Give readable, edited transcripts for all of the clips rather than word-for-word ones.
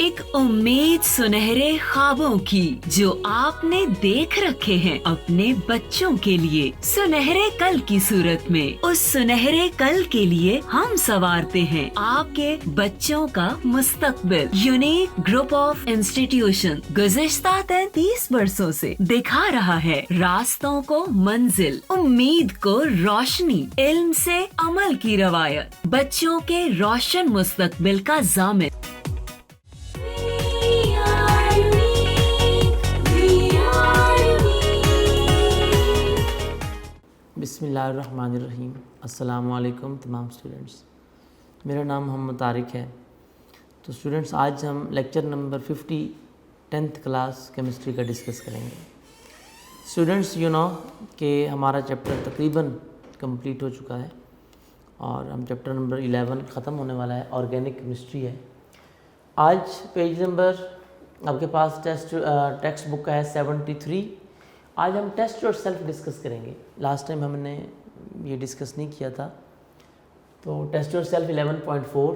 एक उम्मीद सुनहरे ख्वाबों की जो आपने देख रखे हैं अपने बच्चों के लिए, सुनहरे कल की सूरत में। उस सुनहरे कल के लिए हम संवारते हैं आपके बच्चों का मुस्तकबिल। यूनिक ग्रुप ऑफ इंस्टीट्यूशन गुज़िश्ता 33 वर्षों से दिखा रहा है रास्तों को मंजिल, उम्मीद को रोशनी, इल्म से अमल की रवायत, बच्चों के रोशन मुस्तकबिल का जामिन। बिस्मिल्लाहिर्रहमानिर्रहीम। अस्सलामु अलैकुम तमाम स्टूडेंट्स, मेरा नाम मोहम्मद तारिक है। तो स्टूडेंट्स, आज हम lecture number 50 10th class chemistry का डिस्कस करेंगे। स्टूडेंट्स, यू नो कि हमारा चैप्टर तकरीबन कंप्लीट हो चुका है और हम चैप्टर नंबर 11 ख़त्म होने वाला है, ऑर्गेनिक केमिस्ट्री है। आज पेज नंबर आपके पास टेक्स्ट बुक का है 73। आज हम टेस्ट और सेल्फ डिस्कस करेंगे। लास्ट टाइम हमने ये डिस्कस नहीं किया था, तो टेस्ट और सेल्फ 11.4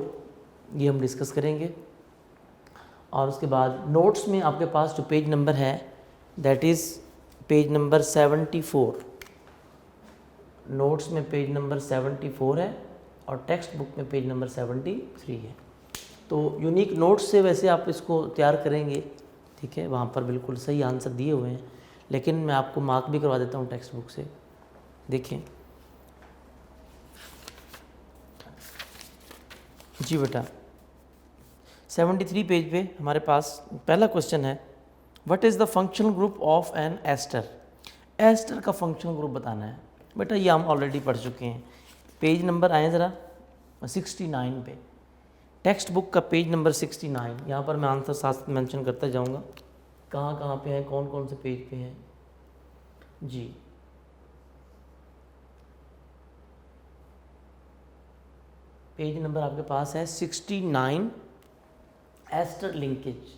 ये हम डिस्कस करेंगे। और उसके बाद नोट्स में आपके पास जो पेज नंबर है that is page number 74। Notes में पेज नंबर 74 है और टेक्स्ट बुक में पेज नंबर 73 है। तो यूनिक नोट्स से वैसे आप इसको तैयार करेंगे, ठीक है, वहाँ पर बिल्कुल सही आंसर दिए हुए हैं, लेकिन मैं आपको मार्क भी करवा देता हूँ टेक्स्ट बुक से। देखें जी बेटा, 73 पेज पे हमारे पास पहला क्वेश्चन है, what is the functional group of an ester. Ester का फंक्शनल ग्रुप बताना है बेटा। ये हम ऑलरेडी पढ़ चुके हैं। पेज नंबर आए ज़रा 69 पे, टेक्स्ट बुक का पेज नंबर 69। यहाँ पर मैं आंसर साथ मेंशन करता जाऊँगा कहाँ कहाँ पे हैं, कौन कौन से पेज पे हैं जी। पेज नंबर आपके पास है 69, एस्टर लिंकेज।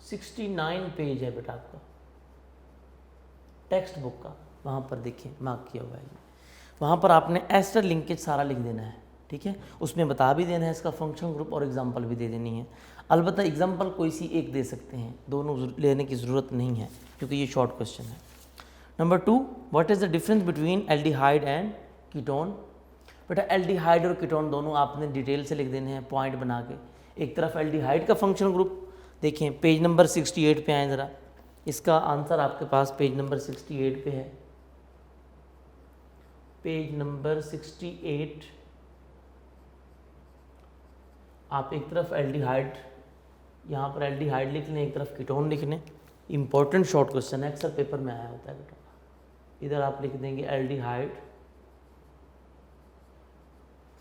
69 पेज है बेटा आपका टेक्स्ट बुक का, वहाँ पर देखिए मार्क किया हुआ है। वहाँ पर आपने एस्टर लिंकेज सारा लिख देना है, ठीक है। उसमें बता भी देना है इसका फंक्शन ग्रुप और एग्जांपल भी दे देनी है। अलबत्ता एग्जांपल कोई सी एक दे सकते हैं, दोनों लेने की ज़रूरत नहीं है क्योंकि ये शॉर्ट क्वेश्चन है। Number 2, what is the difference between aldehyde and ketone. बेटा एल्डिहाइड और कीटोन दोनों आपने डिटेल से लिख देने हैं पॉइंट बना के। एक तरफ एल्डिहाइड का फंक्शन ग्रुप देखें, पेज नंबर 68 पे आए ज़रा। इसका आंसर आपके पास पेज नंबर 68 पे है। पेज नंबर 68 आप एक तरफ एल्डिहाइड, यहाँ पर एल्डिहाइड लिख लें, एक तरफ कीटोन लिख लें। इंपॉर्टेंट शॉर्ट क्वेश्चन है, अक्सर पेपर में आया होता है बेटा। इधर आप लिख देंगे एल्डिहाइड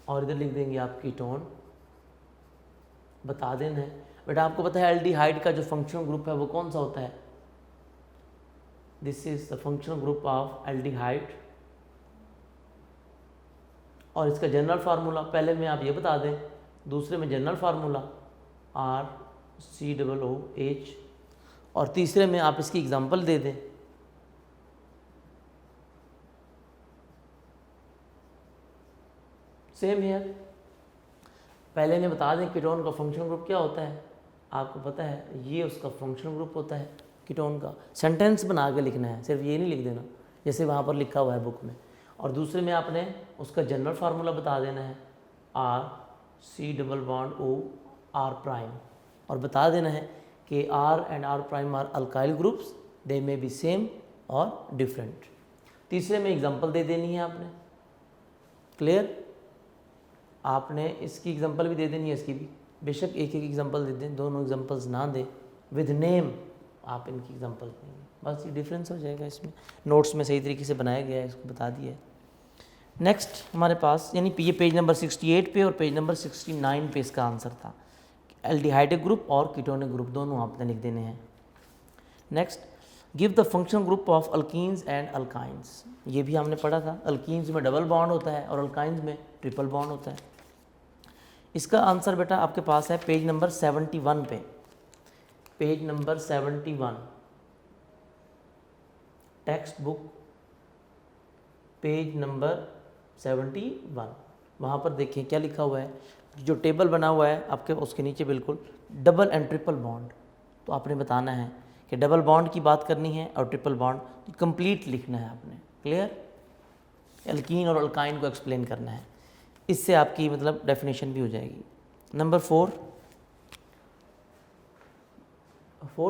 और इधर लिख देंगे आप कीटोन। बता देना है बेटा। आपको पता है एल्डिहाइड का जो फंक्शनल ग्रुप है वो कौन सा होता है। This is the functional group of aldehyde. और इसका जनरल फार्मूला पहले में आप ये बता दें, दूसरे में जनरल फार्मूला RCOOH, और तीसरे में आप इसकी एग्जांपल दे दें। सेम है, पहले ने बता दें कीटोन का फंक्शनल ग्रुप क्या होता है। आपको पता है ये उसका फंक्शनल ग्रुप होता है कीटोन का। सेंटेंस बना के लिखना है, सिर्फ ये नहीं लिख देना जैसे वहाँ पर लिखा हुआ है बुक में। और दूसरे में आपने उसका जनरल फार्मूला बता देना है RCOOR', और बता देना है कि R and R' are alkyl groups, they may be same और डिफरेंट। तीसरे में एग्जांपल दे देनी है आपने। क्लियर। आपने इसकी एग्जांपल भी दे देनी है, इसकी भी। बेशक एक एक एग्जांपल दे दें, दोनों एग्जांपल्स ना दें, विद नेम आप इनकी एग्जांपल देंगे, बस ये डिफरेंस हो जाएगा। इसमें नोट्स में सही तरीके से बनाया गया है, इसको बता दिया है। नेक्स्ट हमारे पास यानी ये पेज नंबर 68 पे और पेज नंबर 69 पे इसका आंसर था। एल्डिहाइडिक ग्रुप और कीटोनिक ग्रुप दोनों आपने लिख देने हैं। Next, give the function group of alkenes and alkynes. ये भी हमने पढ़ा था, अल्कीन्स में डबल बॉन्ड होता है और अल्काइंस में ट्रिपल बॉन्ड होता है। इसका आंसर बेटा आपके पास है पेज नंबर 71 पे। Page number 71 text book page number 71, वहाँ पर देखिए क्या लिखा हुआ है, जो टेबल बना हुआ है आपके उसके नीचे बिल्कुल डबल एंड ट्रिपल बॉन्ड, तो आपने बताना है कि डबल बॉन्ड की बात करनी है और ट्रिपल बॉन्ड कंप्लीट लिखना है आपने। क्लियर? एल्कीन और अल्काइन को एक्सप्लेन करना है, इससे आपकी मतलब डेफिनेशन भी हो जाएगी। नंबर 4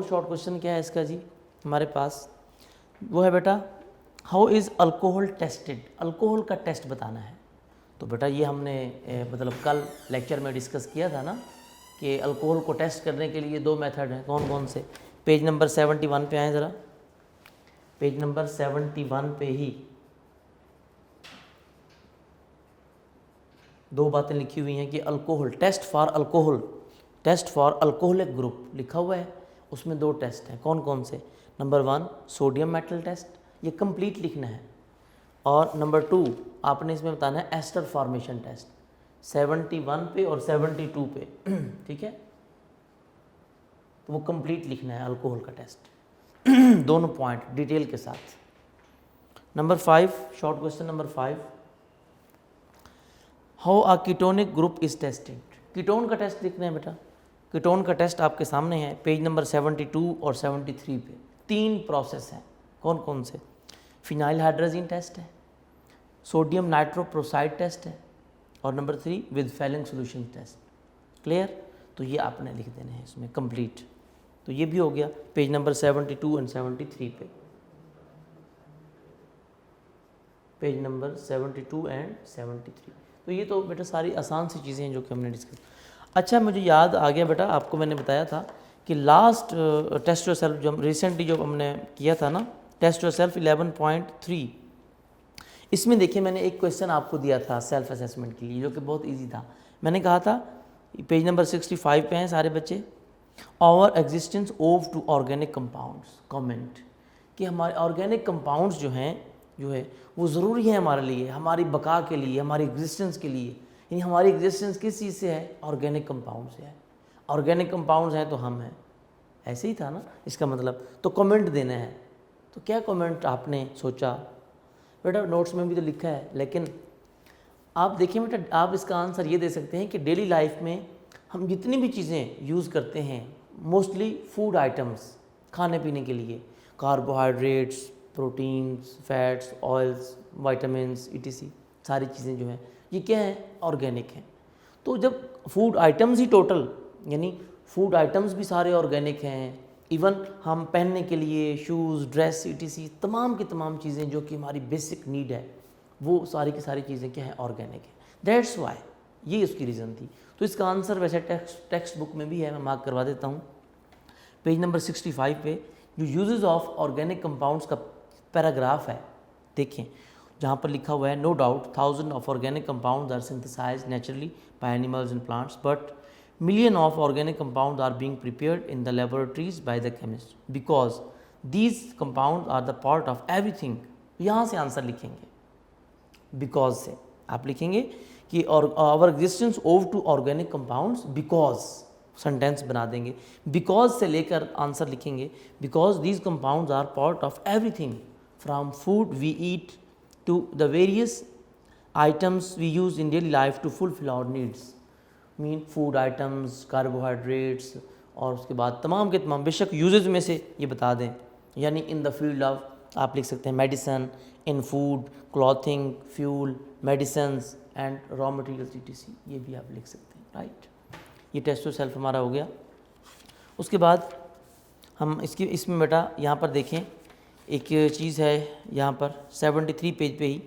शॉर्ट क्वेश्चन क्या है इसका जी हमारे पास, वो है बेटा how is alcohol tested. Alcohol का टेस्ट बताना है। तो बेटा ये हमने मतलब कल लेक्चर में डिस्कस किया था ना कि अल्कोहल को टेस्ट करने के लिए 2 मेथड हैं, कौन कौन से। पेज नंबर 71 पे आए ज़रा, पेज नंबर 71 पे ही 2 बातें लिखी हुई हैं कि alcohol test for alcoholic group लिखा हुआ है, उसमें 2 टेस्ट हैं, कौन कौन से। नंबर 1 सोडियम मेटल टेस्ट, ये कंप्लीट लिखना है, और नंबर 2 आपने इसमें बताना है एस्टर फॉर्मेशन टेस्ट 71 पे और 72 पे ठीक है, तो वो कंप्लीट लिखना है अल्कोहल का टेस्ट दोनों पॉइंट डिटेल के साथ। Number 5 short question number 5 how a ketonic group is tested. Ketone का टेस्ट लिखना है बेटा। कीटोन का टेस्ट आपके सामने है पेज नंबर 72 और 73 पे। 3 प्रोसेस हैं, कौन कौन से। फिनाइल हाइड्रोजन टेस्ट है, सोडियम नाइट्रोप्रोसाइड टेस्ट है, और number 3 with Fehling solution test. Clear? तो ये आपने लिख देने हैं इसमें कंप्लीट। तो ये भी हो गया पेज नंबर 72 एंड 73 पे, पेज नंबर 72 एंड 73। तो ये तो बेटा सारी आसान सी चीज़ें हैं जो कि हमने डिस्कस। अच्छा मुझे याद आ गया बेटा, आपको मैंने बताया था कि लास्ट टेस्ट योरसेल्फ जो हम रिसेंटली जो हमने किया था ना, टेस्ट योरसेल्फ 11.3, इसमें देखिए मैंने एक क्वेश्चन आपको दिया था सेल्फ असेसमेंट के लिए जो कि बहुत इजी था। मैंने कहा था पेज नंबर 65 पे हैं सारे बच्चे, our existence owe to organic compounds comment, कि हमारे ऑर्गेनिक कंपाउंड्स जो है वो ज़रूरी है हमारे लिए, हमारी बका के लिए, हमारी एग्जिस्टेंस के लिए। यानी हमारी एग्जिस्टेंस किस चीज़ से है? ऑर्गेनिक कंपाउंड से है। ऑर्गेनिक कंपाउंड्स हैं तो हम हैं, ऐसे ही था ना इसका मतलब। तो कमेंट देना है, तो क्या कमेंट आपने सोचा बेटा? नोट्स में भी तो लिखा है, लेकिन आप देखिए बेटा, आप इसका आंसर ये दे सकते हैं कि डेली लाइफ में हम जितनी भी चीज़ें यूज़ करते हैं, मोस्टली फूड आइटम्स, खाने पीने के लिए, carbohydrates, proteins, fats, oils, vitamins, etc, सारी चीज़ें जो हैं ये क्या हैं? ऑर्गेनिक हैं। तो जब फूड आइटम्स ही टोटल, यानी फूड आइटम्स भी सारे ऑर्गेनिक हैं, इवन हम पहनने के लिए शूज़, ड्रेस, ईटीसी, तमाम की तमाम चीज़ें जो कि हमारी बेसिक नीड है, वो सारी की सारी चीज़ें क्या हैं? ऑर्गेनिक है। दैट्स वाई, ये उसकी रीज़न थी। तो इसका आंसर वैसे टेक्स्ट बुक में भी है, मैं मार्क करवा देता हूँ। पेज नंबर 65 पे जो यूजेस ऑफ ऑर्गेनिक कंपाउंड्स का पैराग्राफ है, देखें जहाँ पर लिखा हुआ है no doubt 1000 of organic compounds are synthesised naturally by animals and plants, but million of organic compounds are being prepared in the laboratories by the chemists because these compounds are the part of everything। यहाँ से answer लिखेंगे, because से आप लिखेंगे कि our existence owe to organic compounds because, sentence बना देंगे, because से लेकर आंसर लिखेंगे, because these compounds are part of everything from food we eat to the various items we use in daily life to fulfil our needs. Mean food items, carbohydrates, और उसके बाद तमाम के तमाम, बेशक यूजेज में से ये बता दें, यानी इन द फील्ड ऑफ आप लिख सकते हैं medicine, in food, clothing, fuel, medicines and raw materials etc, ये भी आप लिख सकते हैं। राइट, ये टेस्ट टू सेल्फ हमारा हो गया। उसके बाद हम इसमें बेटा यहाँ पर देखें एक चीज़ है, यहाँ पर 73 पेज पे ही,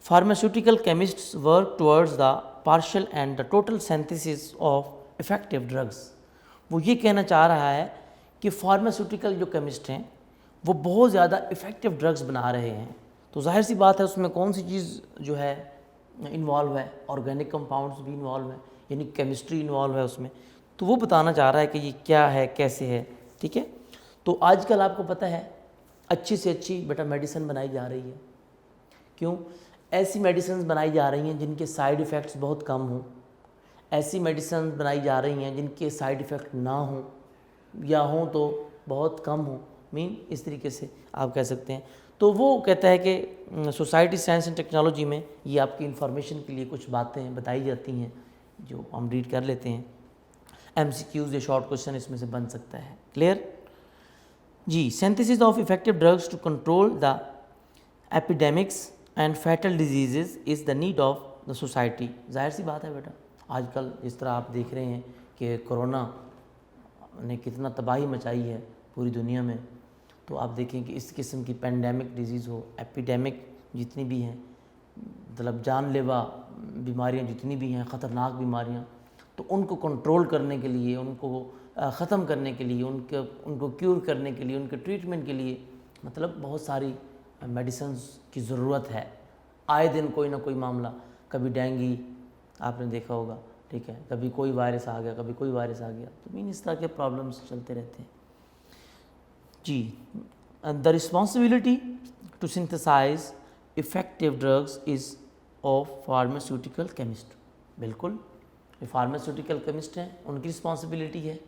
pharmaceutical chemists work towards the partial and the total synthesis of effective drugs. वो ये कहना चाह रहा है कि फार्मास्यूटिकल जो केमिस्ट हैं वो बहुत ज़्यादा इफ़ेक्टिव ड्रग्स बना रहे हैं। तो जाहिर सी बात है उसमें कौन सी चीज़ जो है इन्वॉल्व है? ऑर्गेनिक कंपाउंड्स भी इन्वॉल्व है, यानी केमिस्ट्री इन्वॉल्व है उसमें। तो वो बताना चाह रहा है कि ये क्या है, कैसे है। ठीक है, तो आजकल आपको पता है अच्छी से अच्छी बेटा मेडिसिन बनाई जा रही है। क्यों? ऐसी मेडिसिन बनाई जा रही हैं जिनके साइड इफ़ेक्ट्स बहुत कम हों, ऐसी मेडिसिन बनाई जा रही हैं जिनके साइड इफ़ेक्ट ना हों या हों तो बहुत कम हों, मीन इस तरीके से आप कह सकते हैं। तो वो कहता है कि सोसाइटी साइंस एंड टेक्नोलॉजी में ये आपकी इन्फॉर्मेशन के लिए कुछ बातें बताई जाती हैं, जो हम रीड कर लेते हैं। MCQs या शॉर्ट क्वेश्चन इसमें से बन सकता है। क्लियर जी। Synthesis of effective drugs to control the epidemics and fatal diseases is the need of the society. जाहिर सी बात है बेटा, आजकल जिस तरह आप देख रहे हैं कि कोरोना ने कितना तबाही मचाई है पूरी दुनिया में, तो आप देखें कि इस किस्म की पेंडेमिक डिजीज़ हो, एपिडेमिक जितनी भी हैं, मतलब जानलेवा बीमारियां जितनी भी हैं, ख़तरनाक बीमारियां, तो उनको कंट्रोल करने के लिए, उनको ख़त्म करने के लिए, उनको क्यूर करने के लिए, उनके ट्रीटमेंट के लिए मतलब बहुत सारी मेडिसिन्स की ज़रूरत है। आए दिन कोई ना कोई मामला, कभी डेंगू आपने देखा होगा, ठीक है, कभी कोई वायरस आ गया, कभी कोई वायरस आ गया, तो मीन इस तरह के प्रॉब्लम्स चलते रहते हैं जी। The responsibility to synthesise effective drugs is of pharmaceutical chemist. बिल्कुल, ये फार्मास्यूटिकल केमिस्ट हैं, उनकी रिस्पॉन्सिबिलिटी है।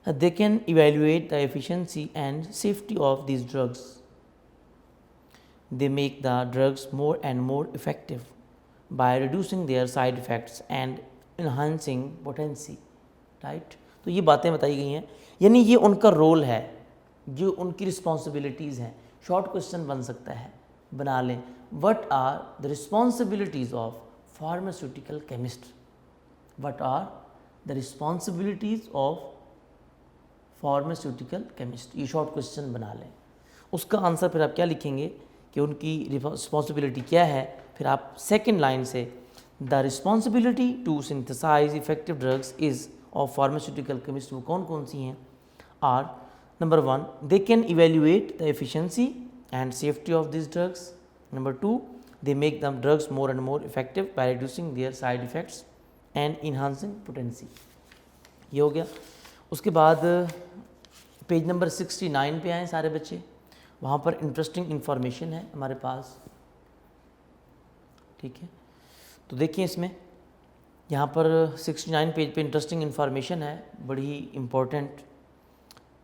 They can evaluate the efficiency and safety of these drugs. They make the drugs more and more effective by reducing their side effects and enhancing potency. Right? तो ये बातें बताई गई हैं, यानी ये उनका रोल है, जो उनकी रिस्पॉन्सिबिलिटीज़ हैं। शॉर्ट क्वेश्चन बन सकता है, बना लें। What are the responsibilities of pharmaceutical chemist? What are the responsibilities of pharmaceutical chemist? ये शॉर्ट क्वेश्चन बना लें। उसका आंसर फिर आप क्या लिखेंगे कि उनकी रिस्पॉन्सिबिलिटी क्या है। फिर आप सेकेंड लाइन से the responsibility to synthesise effective drugs is of pharmaceutical chemist, वो कौन कौन सी हैं? Are number 1, they can evaluate the efficiency and safety of this drugs. Number 2, they make the drugs more and more effective by reducing their side effects and enhancing potency। ये हो गया। उसके बाद पेज नंबर 69 पे आए सारे बच्चे, वहाँ पर इंटरेस्टिंग इन्फॉर्मेशन है हमारे पास, ठीक है। तो देखिए इसमें यहाँ पर 69 पेज पे इंटरेस्टिंग इन्फॉर्मेशन है, बड़ी इम्पोर्टेंट।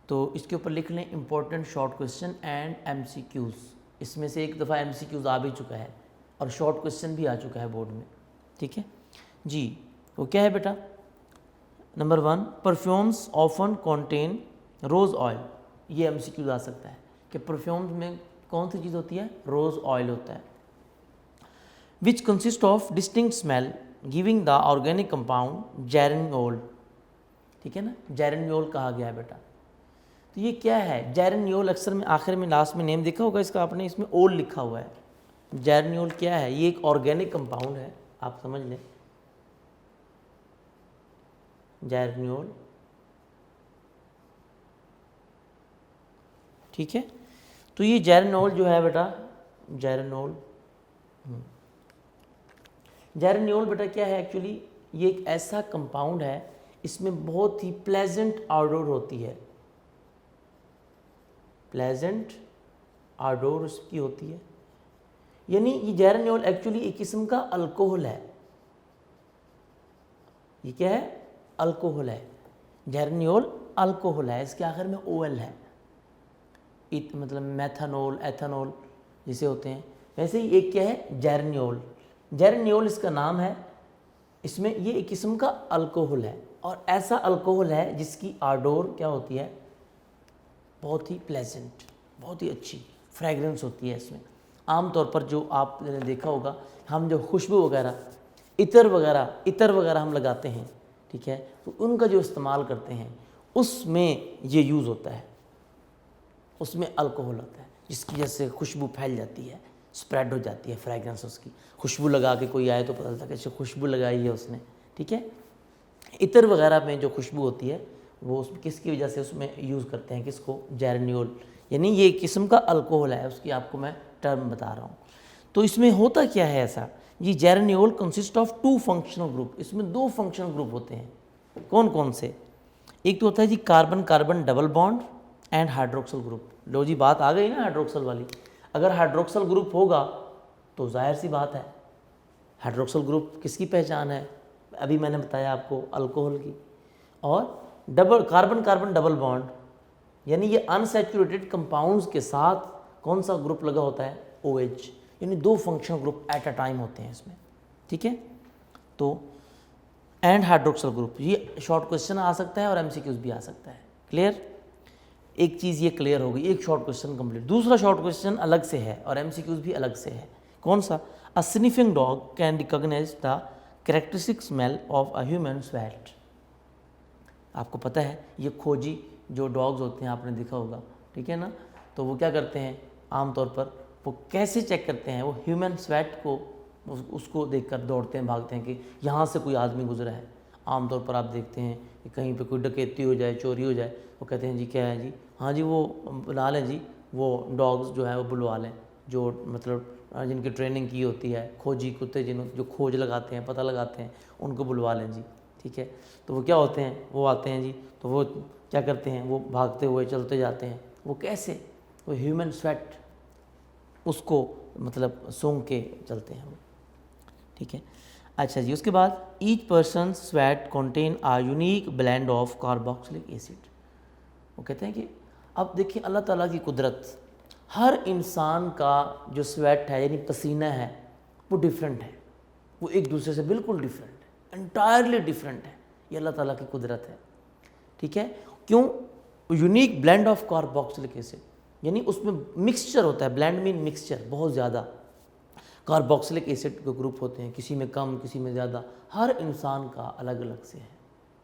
तो इसके ऊपर लिख लें important short question and MCQs। इसमें से एक दफ़ा MCQs आ भी चुका है और शॉर्ट क्वेश्चन भी आ चुका है बोर्ड में, ठीक है जी। वो क्या है बेटा? Number 1, perfumes often contain rose oil. ये MCQ आ सकता है कि परफ्यूम्स में कौन सी चीज़ होती है? रोज़ ऑयल होता है। Which consist of distinct smell giving the organic compound geraniol. ठीक है ना, जेरेनियोल कहा गया है बेटा। तो ये क्या है जेरेनियोल? अक्सर में आखिर में लास्ट में नेम देखा होगा इसका आपने, इसमें ओल लिखा हुआ है। जेरेनियोल क्या है? ये एक ऑर्गेनिक कंपाउंड है, आप समझ लें। जेरेनियोल, ठीक है। तो ये जेरेनियोल जो है बेटा, जेरेनियोल बेटा क्या है एक्चुअली? ये एक ऐसा कंपाउंड है, इसमें बहुत ही प्लेजेंट ऑडोर होती है, प्लेजेंट ऑडोर उसकी होती है। यानी ये जेरेनियोल एक्चुअली एक किस्म का अल्कोहल है। ये क्या है? अल्कोहल है। जेरेनियोल अल्कोहल है, इसके आखिर में OL है। मतलब मेथनॉल, एथेनॉल जिसे होते हैं, वैसे ही एक क्या है? जेरेनियोल। जेरेनियोल इसका नाम है। इसमें ये एक किस्म का अल्कोहल है, और ऐसा अल्कोहल है जिसकी आडोर क्या होती है? बहुत ही प्लेजेंट, बहुत ही अच्छी फ्रेगरेंस होती है इसमें। आमतौर पर जो आपने देखा होगा, हम जो खुशबू वगैरह, इतर वगैरह हम लगाते हैं, ठीक है, तो उनका जो इस्तेमाल करते हैं उसमें ये यूज़ होता है, उसमें अल्कोहल होता है, जिसकी वजह से खुशबू फैल जाती है, स्प्रेड हो जाती है फ्रेगरेंस उसकी। खुशबू लगा के कोई आए तो पता चलता है कि खुशबू लगाई है उसने, ठीक है। इतर वगैरह में जो खुशबू होती है वो उस किसकी वजह से उसमें यूज़ करते हैं? किसको? जेरेनियोल। यानी ये एक किस्म का अल्कोहल है, उसकी आपको मैं टर्म बता रहा हूँ। तो इसमें होता क्या है ऐसा? ये जेरेनियोल कंसिस्ट ऑफ 2 फंक्शनल ग्रुप। इसमें 2 फंक्शनल ग्रुप होते हैं। कौन कौन से? एक तो होता है जी carbon carbon double bond and hydroxyl group. लो जी, बात आ गई ना हाइड्रोक्सल वाली। अगर हाइड्रोक्सल ग्रुप होगा तो जाहिर सी बात है, हाइड्रोक्सल ग्रुप किसकी पहचान है? अभी मैंने बताया आपको, अल्कोहल की। और double carbon carbon double bond, यानी ये अनसैचुरेटेड कंपाउंड्स के साथ कौन सा ग्रुप लगा होता है? OH। यानी 2 functional group at a time होते हैं इसमें, ठीक है। तो एंड हाइड्रोक्सिल ग्रुप। ये शॉर्ट क्वेश्चन आ सकता है और एमसीक्यूज भी आ सकता है। क्लियर? एक चीज़ ये क्लियर हो गई, एक शॉर्ट क्वेश्चन कंप्लीट। दूसरा शॉर्ट क्वेश्चन अलग से है और एमसीक्यूज भी अलग से है। कौन सा? A sniffing dog can recognise the characteristic smell of a human sweat. आपको पता है ये खोजी जो डॉग्स होते हैं आपने देखा होगा, ठीक है ना, तो वो क्या करते हैं आमतौर पर, वो कैसे चेक करते हैं, वो ह्यूमन स्वेट को उसको देखकर दौड़ते हैं, भागते हैं कि यहाँ से कोई आदमी गुजरा है। आमतौर पर आप देखते हैं कि कहीं पे कोई डकैती हो जाए, चोरी हो जाए, वो कहते हैं जी क्या है जी, हाँ जी वो बुला लें जी, वो डॉग्स जो है वो बुलवा लें, जो मतलब जिनकी ट्रेनिंग की होती है, खोजी कुत्ते जो खोज लगाते हैं, पता लगाते हैं, उनको बुलवा लें जी, ठीक है। तो वो क्या होते हैं, वो आते हैं जी, तो वो क्या करते हैं, वो भागते हुए चलते जाते हैं। वो कैसे? वो ह्यूमन स्वेट उसको मतलब सूंघ के चलते हैं वो, ठीक है। अच्छा जी, उसके बाद each person sweat contain a unique blend of carboxylic acid. वो कहते हैं कि अब देखिए अल्लाह ताला की कुदरत, हर इंसान का जो स्वेट है यानी पसीना है वो डिफरेंट है, वो एक दूसरे से बिल्कुल डिफरेंट है, एंटायरली डिफरेंट है। ये अल्लाह ताला की कुदरत है, ठीक है। क्यों? Unique blend of carboxylic acid, यानी उसमें मिक्सचर होता है, ब्लेंड मीन मिक्सचर, बहुत ज़्यादा कार्बोक्सिलिक एसिड के ग्रुप होते हैं, किसी में कम किसी में ज़्यादा, हर इंसान का अलग अलग से है,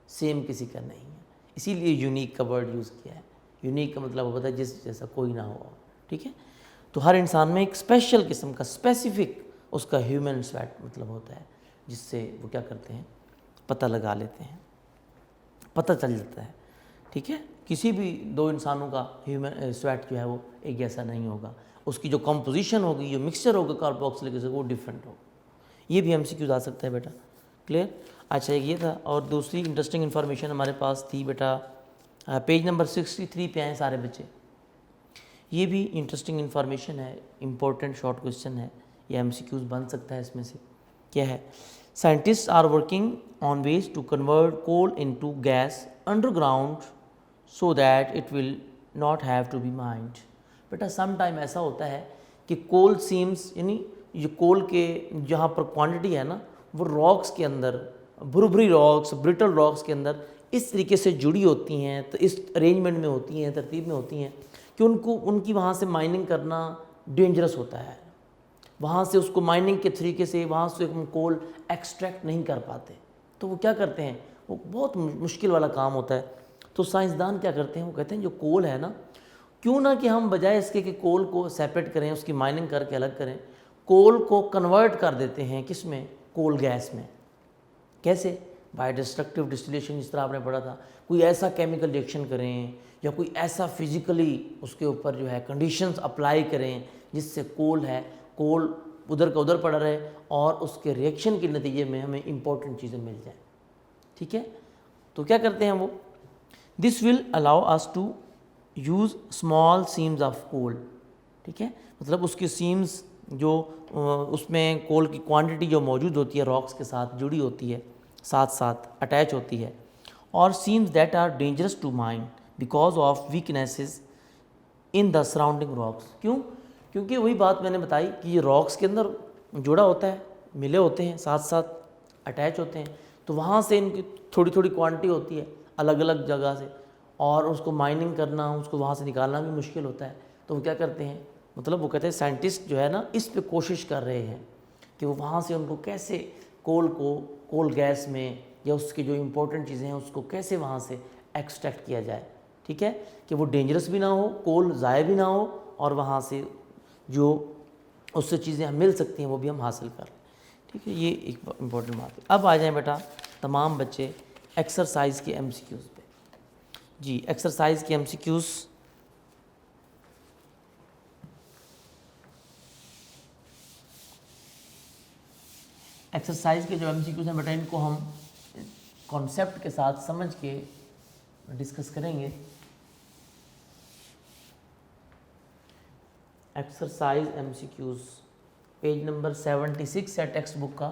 सेम किसी का नहीं है, इसीलिए यूनिक का वर्ड यूज़ किया है। यूनिक का मतलब होता है जिस जैसा कोई ना हो, ठीक है। तो हर इंसान में एक स्पेशल किस्म का स्पेसिफिक उसका ह्यूमन स्वेट मतलब होता है, जिससे वो क्या करते हैं, पता लगा लेते हैं, पता चल जाता है, ठीक है। किसी भी दो इंसानों का ह्यूमन स्वेट जो है वो एक जैसा नहीं होगा, उसकी जो कंपोजिशन होगी, जो मिक्सचर होगा कार्बोक्सिलिक एसिड, वो डिफरेंट होगा। ये भी एमसीक्यूज आ सकता है बेटा। क्लियर? अच्छा एक ये था, और दूसरी इंटरेस्टिंग इन्फॉर्मेशन हमारे पास थी बेटा, पेज नंबर 63 पे आए सारे बच्चे। ये भी इंटरेस्टिंग इन्फॉर्मेशन है, इंपॉर्टेंट शॉर्ट क्वेश्चन है, ये एमसीक्यूज बन सकता है इसमें से। क्या है? Scientist are working on ways to convert coal into gas underground so that it will not have to be mined. बेटा सम टाइम ऐसा होता है कि कोल सीम्स, यानी ये कोल के जहाँ पर क्वांटिटी है ना, वो रॉक्स के अंदर, भुरभुरी रॉक्स, ब्रिटल रॉक्स के अंदर इस तरीके से जुड़ी होती हैं, तो इस अरेंजमेंट में होती हैं, तरतीब में होती हैं कि उनकी वहाँ से माइनिंग करना डेंजरस होता है। वहाँ से उसको माइनिंग के तरीके से वहाँ से हम कोल एक्सट्रैक्ट नहीं कर पाते, तो वो क्या करते हैं, वो बहुत मुश्किल वाला काम होता है। तो साइंसदान क्या करते हैं, वो कहते हैं जो कोल है ना, क्यों ना कि हम बजाय इसके कि कोल को सेपरेट करें, उसकी माइनिंग करके अलग करें, कोल को कन्वर्ट कर देते हैं किस में, कोल गैस में। कैसे? बाय डिस्ट्रक्टिव डिस्टिलेशन, जिस तरह आपने पढ़ा था, कोई ऐसा केमिकल रिएक्शन करें या कोई ऐसा फिजिकली उसके ऊपर जो है कंडीशंस अप्लाई करें जिससे कोल है, कोल उधर का उधर पड़ा रहे और उसके रिएक्शन के नतीजे में हमें इंपॉर्टेंट चीज़ें मिल जाएं, ठीक है। तो क्या करते हैं वो, this will allow us to use small seams of coal, ठीक है, मतलब उसकी सीम्स जो उसमें कोल की क्वांटिटी जो मौजूद होती है रॉक्स के साथ जुड़ी होती है, साथ साथ अटैच होती है, और seams that are dangerous to mined because of weaknesses in the surrounding rocks. क्यों? क्योंकि वही बात मैंने बताई कि ये रॉक्स के अंदर जुड़ा होता है, मिले होते हैं, साथ साथ अटैच होते हैं, तो वहाँ से इनकी थोड़ी थोड़ी क्वांटिटी होती है अलग अलग जगह से, और उसको माइनिंग करना, उसको वहाँ से निकालना भी मुश्किल होता है। तो वो क्या करते हैं, मतलब वो कहते हैं साइंटिस्ट जो है ना, इस पे कोशिश कर रहे हैं कि वो वहाँ से उनको कैसे कोल गैस में या उसकी जो इम्पोर्टेंट चीज़ें हैं उसको कैसे वहाँ से एक्सट्रैक्ट किया जाए, ठीक है, कि वो डेंजरस भी ना हो, कोल ज़ाया भी ना हो, और वहाँ से जो उससे चीज़ें मिल सकती हैं वो भी हम हासिल कर लें, ठीक है। ये एक इम्पॉर्टेंट बात है। अब आ जाएं बेटा तमाम बच्चे एक्सरसाइज के एमसीक्यूज़ पे। जी, एक्सरसाइज के एमसीक्यूज़ एक्सरसाइज के जो एमसीक्यूज़ हैं बेटा, इनको हम कॉन्सेप्ट के साथ समझ के डिस्कस करेंगे। एक्सरसाइज एमसीक्यूज़ पेज नंबर 76 है टेक्स्ट बुक का।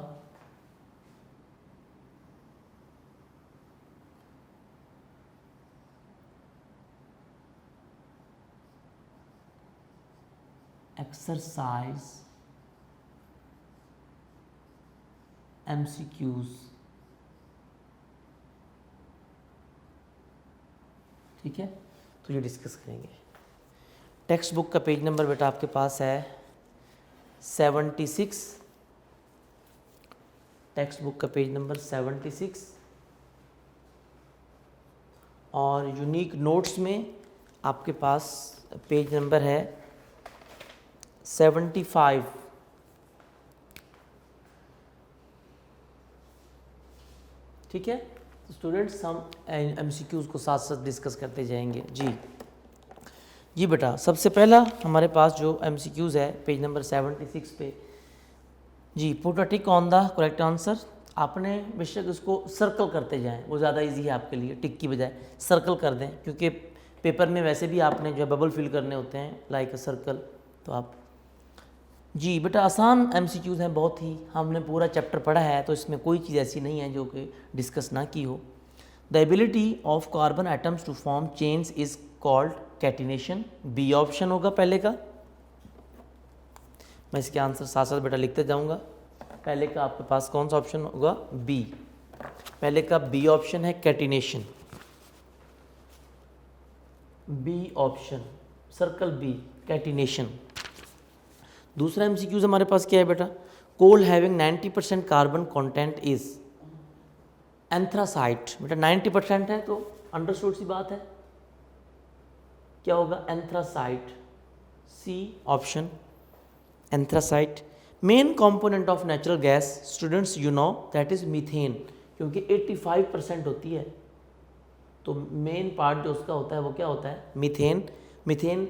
एक्सरसाइज एमसीक्यूज़ ठीक है, तो ये डिस्कस करेंगे। टेक्स्ट बुक का पेज नंबर बेटा आपके पास है 76, टेक्स्ट बुक का पेज नंबर 76, और यूनिक नोट्स में आपके पास पेज नंबर है 75। ठीक है, तो स्टूडेंट्स हम MCQs को साथ साथ डिस्कस करते जाएंगे। जी बेटा, सबसे पहला हमारे पास जो MCQs है पेज नंबर 76 पे, जी put a tick on the correct answer. आपने बेशक इसको सर्कल करते जाएं, वो ज़्यादा इजी है आपके लिए, टिक की बजाय सर्कल कर दें, क्योंकि पेपर में वैसे भी आपने जो बबल फिल करने होते हैं लाइक अ सर्कल, तो आप जी बेटा आसान MCQs हैं बहुत ही, हमने पूरा चैप्टर पढ़ा है तो इसमें कोई चीज़ ऐसी नहीं है जो कि डिस्कस ना की हो। The ability of carbon atoms to form chains is called catenation, B option होगा पहले का। मैं इसके आंसर साथ साथ बेटा लिखते जाऊंगा। पहले का आपके पास कौन सा ऑप्शन होगा? बी। पहले का बी ऑप्शन है catenation, B option, circle B, catenation. दूसरा MCQs हमारे पास क्या है बेटा? Coal having 90% carbon content is anthracite. बेटा 90% है तो अंडरस्टूड सी बात है, क्या होगा? Anthracite, C option, anthracite. Main component of natural gas students you know that is methane, क्योंकि 85% होती है तो मेन पार्ट जो उसका होता है वो क्या होता है? मीथेन। मीथेन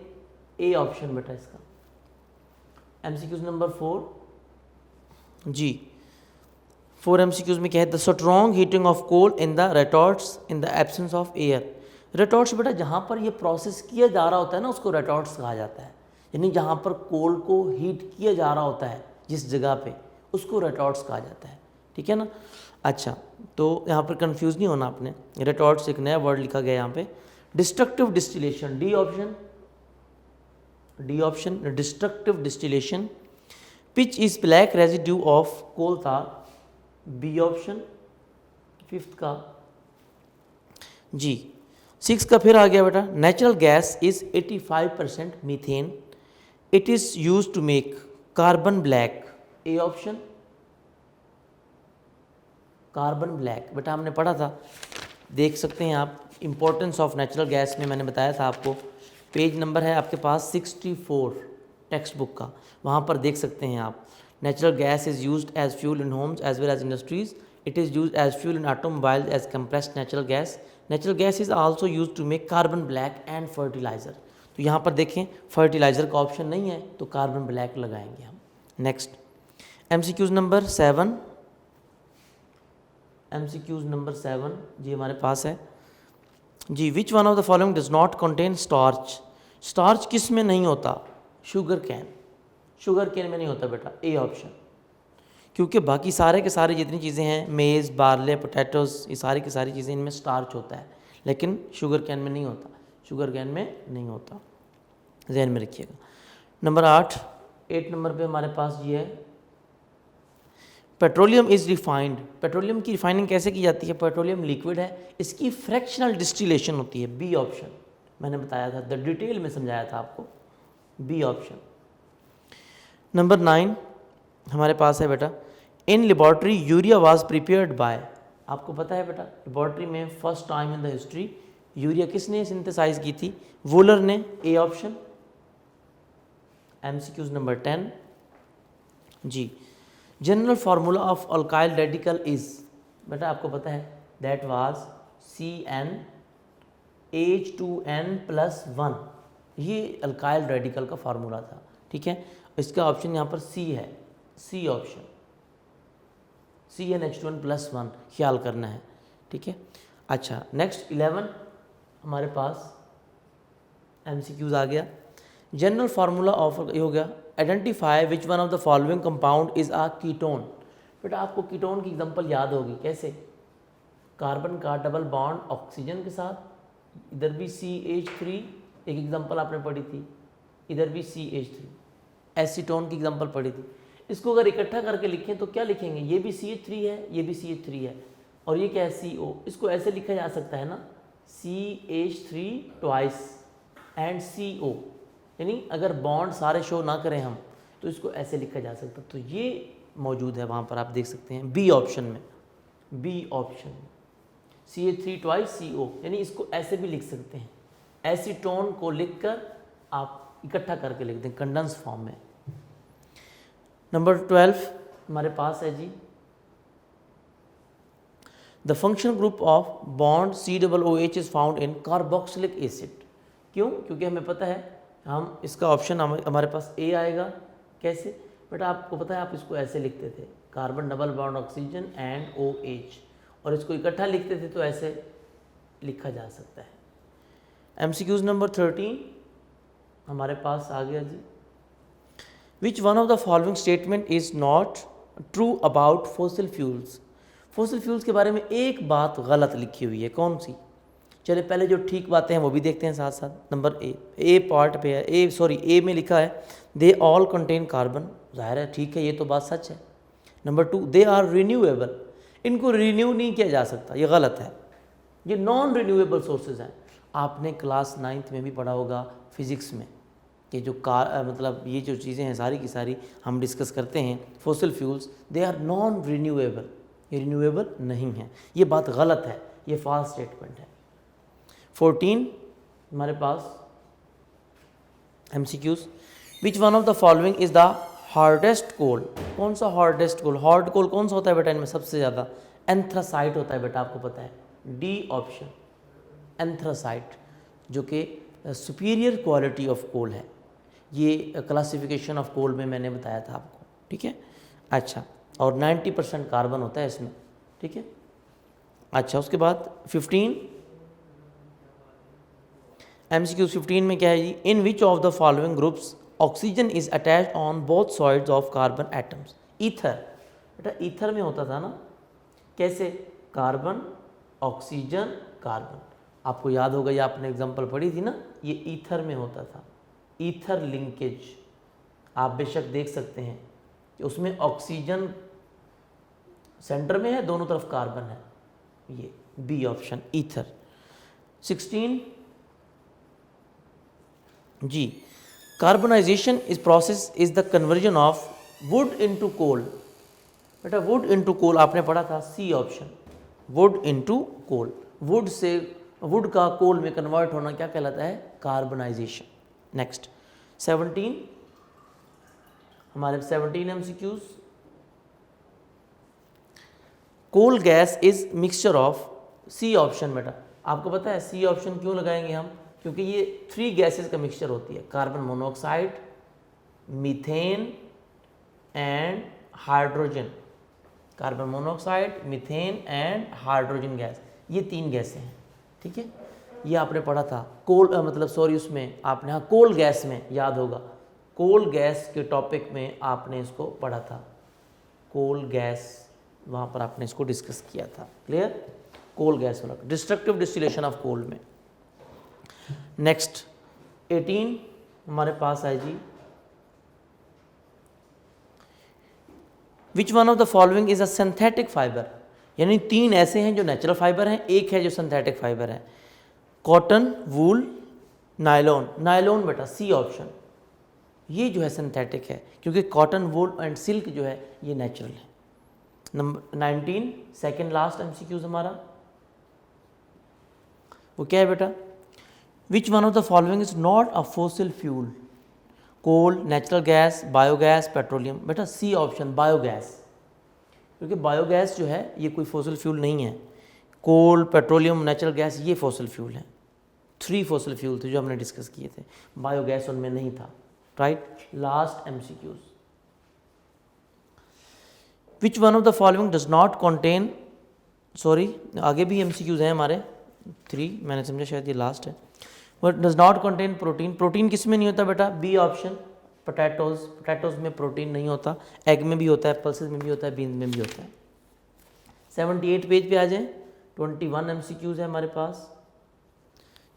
ए ऑप्शन बेटा इसका। MCQs नंबर 4 जी, 4 MCQs में क्या है? The strong heating of coal in the retorts in the absence of air. Retorts बेटा जहाँ पर ये प्रोसेस किया जा रहा होता है ना उसको रेटॉर्ट्स कहा जाता है, यानी जहाँ पर कोल को हीट किया जा रहा होता है जिस जगह पे, उसको रेटॉर्ट्स कहा जाता है। ठीक है ना? अच्छा, तो यहाँ पर कंफ्यूज नहीं होना आपने, रेटॉर्ट्स एक नया वर्ड लिखा गया यहाँ पे। Destructive distillation, D option, D option, destructive distillation. Pitch is black residue of coal tar, B option, 5th का। जी 6 का फिर आ गया बेटा, natural gas is 85% methane, it is use to make carbon black, A option, carbon black. बेटा हमने पढ़ा था, देख सकते हैं आप, इंपॉर्टेंस ऑफ नेचुरल गैस में मैंने बताया था आपको, पेज नंबर है आपके पास 64 टेक्स्ट बुक का, वहाँ पर देख सकते हैं आप। Natural gas is used as fuel in homes as well as industries, it is used as fuel in automobile as compressed natural gas, natural gas is also used to make carbon black and fertiliser. तो यहाँ पर देखें fertiliser का option नहीं है तो carbon black लगाएंगे हम। नेक्स्ट MCQs नंबर 7, MCQs नंबर 7 जी हमारे पास है जी। Which one of the following does not contain starch. Starch किस में नहीं होता? शुगर कैन, शुगर कैन में नहीं होता बेटा, ए ऑप्शन, क्योंकि बाकी सारे के सारे जितनी चीज़ें हैं, मेज़, बार्ले, पोटैटोज, ये सारी की सारी चीज़ें इनमें स्टार्च होता है, लेकिन शुगर कैन में नहीं होता, शुगर कैन में नहीं होता, ध्यान में रखिएगा। नंबर 8 नंबर पे हमारे पास ये है, पेट्रोलियम इज़ रिफाइंड। पेट्रोलियम की रिफाइनिंग कैसे की जाती है? पेट्रोलियम लिक्विड है, इसकी फ्रैक्शनल डिस्टिलेशन होती है, बी ऑप्शन, मैंने बताया था, द डिटेल में समझाया था आपको, बी ऑप्शन। नंबर 9 हमारे पास है बेटा, in laboratory urea was prepared by. आपको पता है बेटा लेबॉर्ट्री में first time in the history urea किसने सिंथेसाइज की थी? वूलर ने, ए ऑप्शन। MCQs नंबर 10 जी, general formula of alkyl radical is. बेटा आपको पता है दैट वाज CnH2n+1, ये अल्काइल रेडिकल का फार्मूला था। ठीक है, इसका ऑप्शन यहाँ पर सी है, सी ऑप्शन, CnH2n+1 ख्याल करना है। ठीक है, अच्छा नेक्स्ट 11 हमारे पास MCQs आ गया। जनरल फार्मूला ऑफ, ये हो गया, identify which one of the following compound is a ketone. बेटा आपको कीटोन की एग्जांपल याद होगी, कैसे? कार्बन का डबल बॉन्ड ऑक्सीजन के साथ, इधर भी CH3, एक एग्जांपल आपने पढ़ी थी, इधर भी CH3, एसीटोन की एग्जांपल पढ़ी थी। इसको अगर इकट्ठा करके लिखें तो क्या लिखेंगे? ये भी CH3 है, ये भी CH3 है, और ये क्या है? CO। इसको ऐसे लिखा जा सकता है ना, CH3 ट्वाइस एंड CO, यानी अगर बॉन्ड सारे शो ना करें हम तो इसको ऐसे लिखा जा सकता, तो ये मौजूद है वहाँ पर, आप देख सकते हैं बी ऑप्शन में, B option CH3 twice CO, यानी इसको ऐसे भी लिख सकते हैं, एसीटोन को लिखकर आप इकट्ठा करके लिख दें कंडेंस फॉर्म में। नंबर 12 हमारे पास है जी, the function group of bond COOH is found in carboxylic acid. क्यों? क्योंकि हमें पता है, हम इसका ऑप्शन हमारे पास ए आएगा। कैसे बेटा? आपको पता है आप इसको ऐसे लिखते थे, carbon double bond oxygen and OH, और इसको इकट्ठा लिखते थे तो ऐसे लिखा जा सकता है। MCQs नंबर 13 हमारे पास आ गया जी, which one of the following statement is not true about fossil fuels. Fossil fuels के बारे में एक बात गलत लिखी हुई है, कौन सी? चलिए पहले जो ठीक बातें हैं वो भी देखते हैं साथ साथ। नंबर ए पार्ट पे है, ए में लिखा है दे ऑल कंटेन कार्बन, जाहिर है ठीक है, ये तो बात सच है। नंबर 2 दे आर रिन्यूएबल, इनको रिन्यू नहीं किया जा सकता, ये गलत है, ये नॉन रिन्यूएबल सोर्सेज हैं। आपने क्लास 9th में भी पढ़ा होगा फिजिक्स में कि जो मतलब ये जो चीज़ें हैं सारी की सारी हम डिस्कस करते हैं, fossil fuels they are non renewable, ये रिन्यूएबल नहीं है, ये बात गलत है, ये फॉल्स स्टेटमेंट है। 14 हमारे पास MCQs, which one of the following is the hardest coal. कौन सा हार्डेस्ट कोल? हार्ड कोल कौन सा होता है बेटा इनमें सबसे ज़्यादा? एंथ्रासाइट होता है बेटा, आपको पता है, डी ऑप्शन एंथ्रासाइट, जो कि सुपीरियर क्वालिटी ऑफ कोल है। ये क्लासिफिकेशन ऑफ कोल में मैंने बताया था आपको, ठीक है। अच्छा, और 90% कार्बन होता है इसमें, ठीक है। अच्छा, उसके बाद 15 MCQ 15 में क्या है जी, in which of the following groups oxygen is attached on both sides of carbon atoms. Ether, बेटा ईथर में होता था ना, कैसे? कार्बन ऑक्सीजन कार्बन, आपको याद होगा, ये आपने एग्जांपल पढ़ी थी ना, ये ईथर में होता था, ईथर लिंकेज। आप बेशक देख सकते हैं कि उसमें ऑक्सीजन सेंटर में है, दोनों तरफ कार्बन है, ये बी ऑप्शन ईथर। 16 जी, carbonisation is process is the conversion of wood into coal. बेटा वुड इनटू कोल आपने पढ़ा था, C option wood into coal. Wood से वुड का कोल में कन्वर्ट होना क्या कहलाता है? कार्बनाइजेशन। नेक्स्ट 17 हमारे 17 MCQs, coal gas is mixture of, C option. बेटा आपको पता है सी ऑप्शन क्यों लगाएंगे हम? क्योंकि ये 3 गैसेस का मिक्सचर होती है, carbon monoxide, methane and hydrogen. Carbon monoxide, methane and hydrogen gas, ये 3 गैसें हैं, ठीक है। ये आपने पढ़ा था कोल मतलब सॉरी उसमें आपने, हाँ कोल गैस में, याद होगा कोल गैस के टॉपिक में आपने इसको पढ़ा था, कोल गैस, वहाँ पर आपने इसको डिस्कस किया था, क्लियर। कोल गैस वाला डिस्ट्रक्टिव डिस्टिलेशन ऑफ कोल में। नेक्स्ट 18 हमारे पास है जी, which one of the following is a synthetic fibre. यानी 3 ऐसे हैं जो नेचुरल फाइबर हैं, एक है जो सिंथेटिक फाइबर है। कॉटन, वूल, नायलॉन। नायलॉन बेटा सी ऑप्शन, ये जो है सिंथेटिक है, क्योंकि कॉटन, वूल एंड सिल्क जो है ये नेचुरल है। नंबर 19 सेकेंड लास्ट MCQs हमारा, वो क्या है बेटा? Which one of the following is not a fossil fuel. Coal, natural gas, biogas, petroleum. बेटा सी ऑप्शन बायोगैस, क्योंकि बायोगैस जो है ये कोई फॉसिल फ्यूल नहीं है। कोल, पेट्रोलियम, नेचुरल गैस ये फॉसिल फ्यूल हैं। 3 फॉसिल फ्यूल थे जो हमने डिस्कस किए थे, बायोगैस उनमें नहीं था, right. Last MCQs, which one of the following does not contain, sorry आगे भी MCQs हैं हमारे 3, मैंने समझा शायद ये लास्ट है। But does not contain protein. Protein किस में नहीं होता बेटा? बी ऑप्शन पोटैटोज, पोटैटोज में प्रोटीन नहीं होता, एग में भी होता है, पल्सेस में भी होता है, बीन्स में भी होता है। 78 पेज पे आ जाएं, 21 MCQs है हमारे पास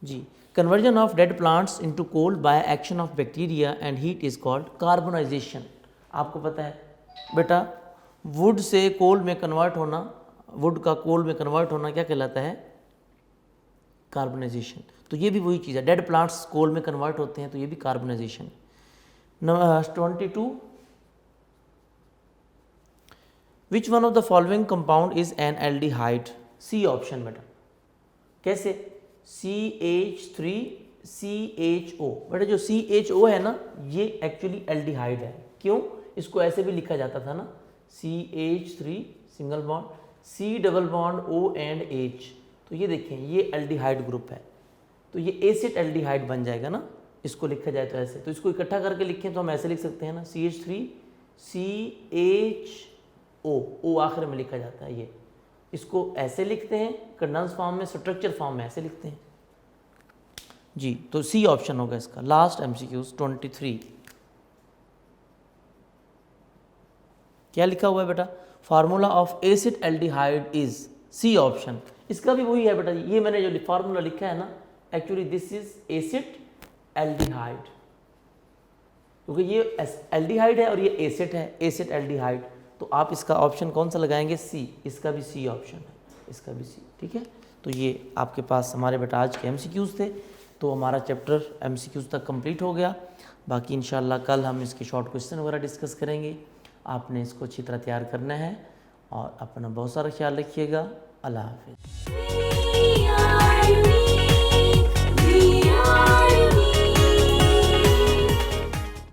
जी। Conversion of dead plants into coal by action of bacteria and heat is called carbonisation. आपको पता है बेटा वुड से कोल में कन्वर्ट होना, वुड का कोल में कन्वर्ट होना क्या कहलाता है? कार्बनाइजेशन। तो ये भी वही चीज़ है, डेड प्लांट्स कोल में कन्वर्ट होते हैं, तो ये भी carbonisation. 22 which one of the following compound is an aldehyde? C option बेटा। कैसे? CH3CHO। बेटा जो CHO है ना, ये एक्चुअली एल्डिहाइड है। क्यों? इसको ऐसे भी लिखा जाता था ना, CH3 single bond, C double bond O and H। तो ये देखें, ये एल्डिहाइड ग्रुप है, तो ये एसिड एल्डिहाइड बन जाएगा ना, इसको लिखा जाए तो ऐसे। तो इसको इकट्ठा करके लिखें तो हम ऐसे लिख सकते हैं ना, CH3CHO, O आखिर में लिखा जाता है। ये इसको ऐसे लिखते हैं, कंडेंस फॉर्म में, स्ट्रक्चर फॉर्म में ऐसे लिखते हैं जी। तो सी ऑप्शन होगा इसका। Last MCQs 23। क्या लिखा हुआ है बेटा? Formula of acid aldehyde is, C option. इसका भी वही है बेटा, ये मैंने जो फार्मूला लिखा है ना, actually this is acid aldehyde, क्योंकि ये एल्डिहाइड है और ये एसिड है, एसिड एल्डिहाइड। तो आप इसका ऑप्शन कौन सा लगाएंगे? सी। इसका भी सी ऑप्शन है, इसका भी सी। ठीक है, तो ये आपके पास हमारे बेटा आज के MCQs थे। तो हमारा चैप्टर MCQs तक कंप्लीट हो गया। बाकी इंशाल्लाह कल हम इसके शॉर्ट क्वेश्चन वगैरह डिस्कस करेंगे। आपने इसको अच्छी तरह तैयार करना है और अपना बहुत सारा ख्याल रखिएगा। अल्लाह हाफिज़।